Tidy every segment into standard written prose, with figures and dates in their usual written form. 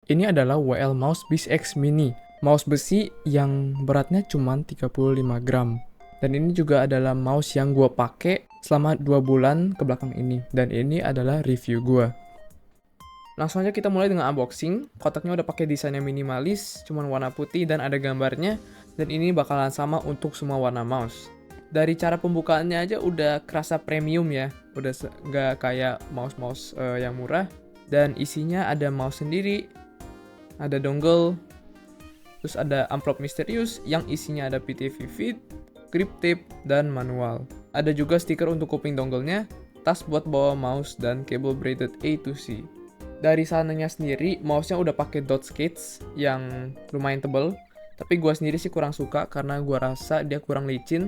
Ini adalah WL Mouse Beast X Mini, mouse besi yang beratnya cuma 35 gram. Dan ini juga adalah mouse yang gue pakai selama 2 bulan ke belakang ini. Dan ini adalah review gue. Langsung aja kita mulai dengan unboxing. Kotaknya udah pakai desain yang minimalis, cuman warna putih dan ada gambarnya. Dan ini bakalan sama untuk semua warna mouse. Dari cara pembukaannya aja udah kerasa premium ya. Udah nggak kayak mouse-mouse yang murah. Dan isinya ada mouse sendiri, ada dongle, terus ada amplop misterius yang isinya ada PTV feed, grip tape, dan manual. Ada juga stiker untuk kuping dongle-nya, tas buat bawa mouse, dan kabel braided A to C. Dari sananya sendiri, mouse-nya udah pakai dot skates yang lumayan tebel, tapi gua sendiri sih kurang suka karena gua rasa dia kurang licin.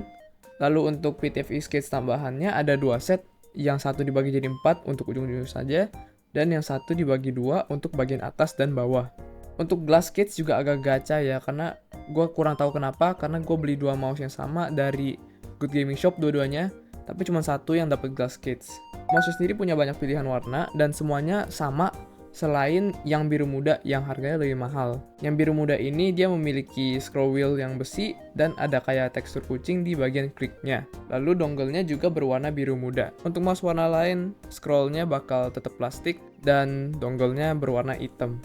Lalu untuk PTV skates tambahannya ada 2 set, yang satu dibagi jadi 4 untuk ujung-ujung saja, dan yang satu dibagi 2 untuk bagian atas dan bawah. Untuk glass skates juga agak gacha ya, karena gue kurang tahu kenapa, karena gue beli 2 mouse yang sama dari Good Gaming Shop dua-duanya, tapi cuma satu yang dapat glass skates. Mouse sendiri punya banyak pilihan warna dan semuanya sama selain yang biru muda yang harganya lebih mahal. Yang biru muda ini dia memiliki scroll wheel yang besi dan ada kayak tekstur kucing di bagian kliknya. Lalu dongle-nya juga berwarna biru muda. Untuk mouse warna lain, scroll-nya bakal tetap plastik dan dongle-nya berwarna hitam.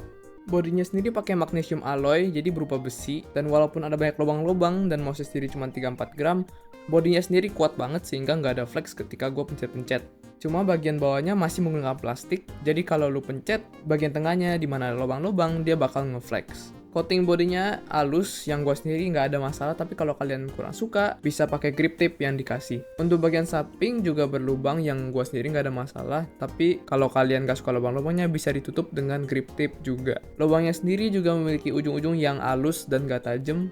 Bodinya sendiri pakai magnesium alloy, jadi berupa besi, dan walaupun ada banyak lubang-lubang dan mouse sendiri cuma 3-4 gram, bodinya sendiri kuat banget sehingga nggak ada flex ketika gue pencet-pencet. Cuma bagian bawahnya masih menggunakan plastik, jadi kalau lu pencet, bagian tengahnya di mana ada lubang-lubang, dia bakal nge-flex. Coating bodinya halus, yang gue sendiri nggak ada masalah, tapi kalau kalian kurang suka, bisa pakai grip tape yang dikasih. Untuk bagian samping juga berlubang, yang gue sendiri nggak ada masalah, tapi kalau kalian nggak suka lubang-lubangnya, bisa ditutup dengan grip tape juga. Lubangnya sendiri juga memiliki ujung-ujung yang halus dan nggak tajam,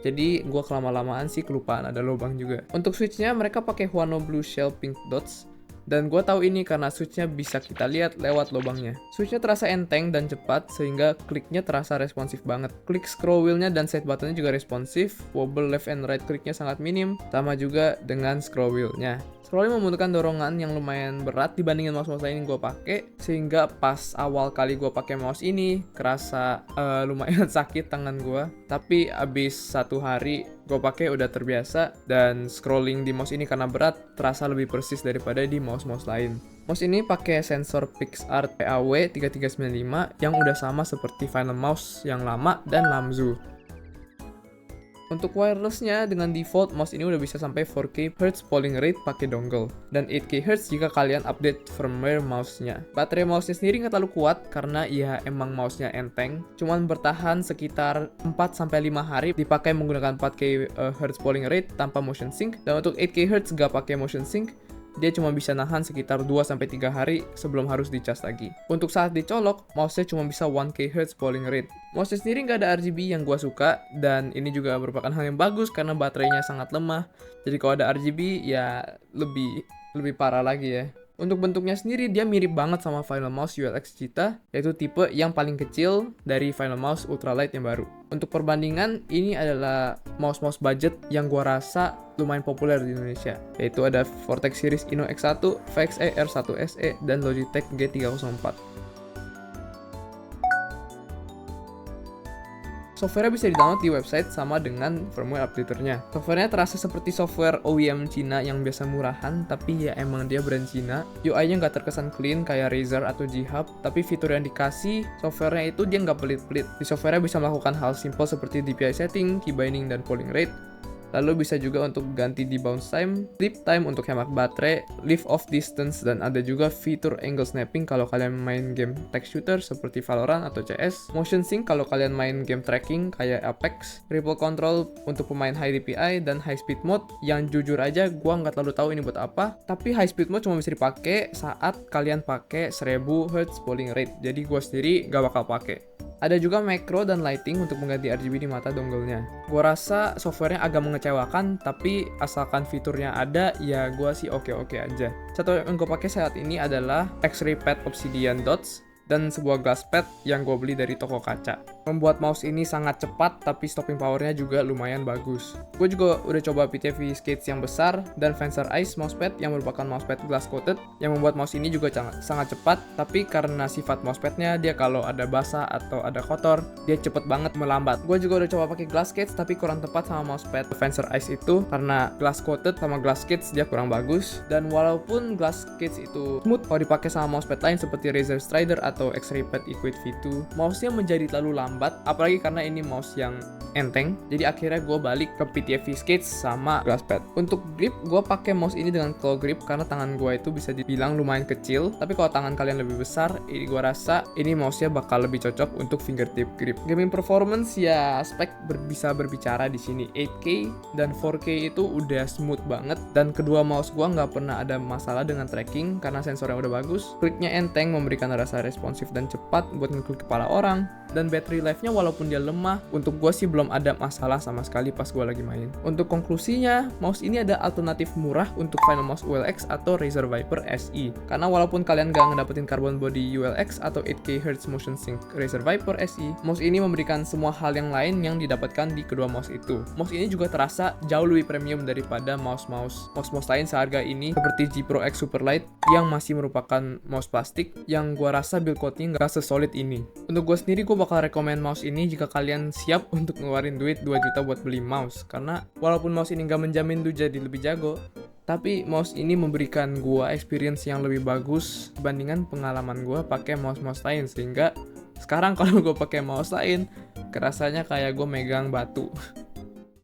jadi gue kelama-lamaan sih kelupaan ada lubang juga. Untuk switchnya mereka pakai Huano Blue Shell Pink Dots. Dan gue tahu ini karena switchnya bisa kita lihat lewat lubangnya. Switchnya terasa enteng dan cepat sehingga kliknya terasa responsif banget. Klik scroll wheel-nya dan side button-nya juga responsif. Wobble left and right kliknya sangat minim. Sama juga dengan scroll wheel-nya. Scrollnya membutuhkan dorongan yang lumayan berat dibandingin mouse-mouse lain yang gue pakai, sehingga pas awal kali gue pakai mouse ini kerasa lumayan sakit tangan gue. Tapi abis 1 hari gue pakai udah terbiasa, dan scrolling di mouse ini karena berat terasa lebih persis daripada di mouse-mouse lain. Mouse ini pakai sensor PixArt PAW3395 yang udah sama seperti Final Mouse yang lama dan Lamzu. Untuk wirelessnya, dengan default mouse ini udah bisa sampai 4K Hz polling rate pakai dongle, dan 8K Hz jika kalian update firmware mouse-nya. Baterai mouse-nya sendiri nggak terlalu kuat karena ya emang mouse-nya enteng, cuman bertahan sekitar 4-5 hari dipakai menggunakan 4K Hz polling rate tanpa motion sync, dan untuk 8K Hz nggak pakai motion sync, dia cuma bisa nahan sekitar 2-3 hari sebelum harus dicas lagi. Untuk saat dicolok, mouse-nya cuma bisa 1K Hz polling rate. Mouse-nya sendiri nggak ada RGB yang gua suka, dan ini juga merupakan hal yang bagus karena baterainya sangat lemah. Jadi kalau ada RGB ya lebih parah lagi ya. Untuk bentuknya sendiri dia mirip banget sama Final Mouse ULX Cheetah, yaitu tipe yang paling kecil dari Final Mouse Ultralight yang baru. Untuk perbandingan, ini adalah mouse-mouse budget yang gua rasa lumayan populer di Indonesia, yaitu ada Vortex Series Inno X1, VXE R1 SE, dan Logitech G304. Software-nya bisa di-download di website sama dengan firmware updaternya. Software-nya terasa seperti software OEM Cina yang biasa murahan, tapi ya emang dia brand Cina. UI-nya nggak terkesan clean kayak Razer atau G-Hub, tapi fitur yang dikasih software-nya itu dia nggak pelit-pelit. Di software-nya bisa melakukan hal simple seperti DPI setting, key binding, dan polling rate. Lalu bisa juga untuk ganti di bounce time, sleep time untuk hemat baterai, lift off distance, dan ada juga fitur angle snapping kalau kalian main game tech shooter seperti Valorant atau CS, motion sync kalau kalian main game tracking kayak Apex, ripple control untuk pemain high DPI, dan high speed mode yang jujur aja gua nggak terlalu tahu ini buat apa, tapi high speed mode cuma bisa dipakai saat kalian pakai 1000 Hz polling rate, jadi gua sendiri nggak bakal pakai. Ada juga macro dan lighting untuk mengganti RGB di mata dongle-nya. Gua rasa softwarenya agak mengecewakan, tapi asalkan fiturnya ada, ya gua sih oke-oke aja. Satu yang gue pakai saat ini adalah X-Ray Pad Obsidian Dots, dan sebuah glass pad yang gue beli dari toko kaca. Membuat mouse ini sangat cepat, tapi stopping powernya juga lumayan bagus. Gue juga udah coba PTV Skates yang besar dan Fencer Ice mousepad yang merupakan mousepad glass coated yang membuat mouse ini juga sangat cepat, tapi karena sifat mousepadnya dia kalau ada basah atau ada kotor, dia cepet banget melambat. Gue juga udah coba pakai glass skates tapi kurang tepat sama mousepad Fencer Ice itu karena glass coated sama glass skates dia kurang bagus. Dan walaupun glass skates itu smooth kalau dipakai sama mousepad lain seperti Razer Strider atau X-Ray Pad Equate V2, mouse-nya menjadi terlalu lambat, apalagi karena ini mouse yang enteng. Jadi akhirnya gue balik ke PTFE Skates sama glass pad. Untuk grip, gue pakai mouse ini dengan claw grip karena tangan gue itu bisa dibilang lumayan kecil. Tapi kalau tangan kalian lebih besar, gue rasa ini mouse-nya bakal lebih cocok untuk fingertip grip. Gaming performance ya spek bisa berbicara di sini. 8K dan 4K itu udah smooth banget, dan kedua mouse gue nggak pernah ada masalah dengan tracking karena sensornya udah bagus. Kliknya enteng, memberikan rasa responsif dan cepat buat ngeklik kepala orang. Dan battery life-nya walaupun dia lemah, untuk gue sih belum ada masalah sama sekali pas gue lagi main. Untuk konklusinya, mouse ini ada alternatif murah untuk Finalmouse ULX atau Razer Viper SE. Karena walaupun kalian gak ngedapetin carbon body ULX atau 8K Hz motion sync Razer Viper SE, mouse ini memberikan semua hal yang lain yang didapatkan di kedua mouse itu. Mouse ini juga terasa jauh lebih premium daripada mouse-mouse lain seharga ini seperti G Pro X Superlight yang masih merupakan mouse plastik yang gue rasa build quality gak sesolid ini. Untuk gue sendiri, gue bakal rekomend mouse ini jika kalian siap untuk ngeluarin duit 2 juta buat beli mouse. Karena walaupun mouse ini nggak menjamin lu jadi lebih jago, tapi mouse ini memberikan gua experience yang lebih bagus dibandingkan pengalaman gua pakai mouse-mouse lain. Sehingga sekarang kalau gua pakai mouse lain, kerasanya kayak gua megang batu.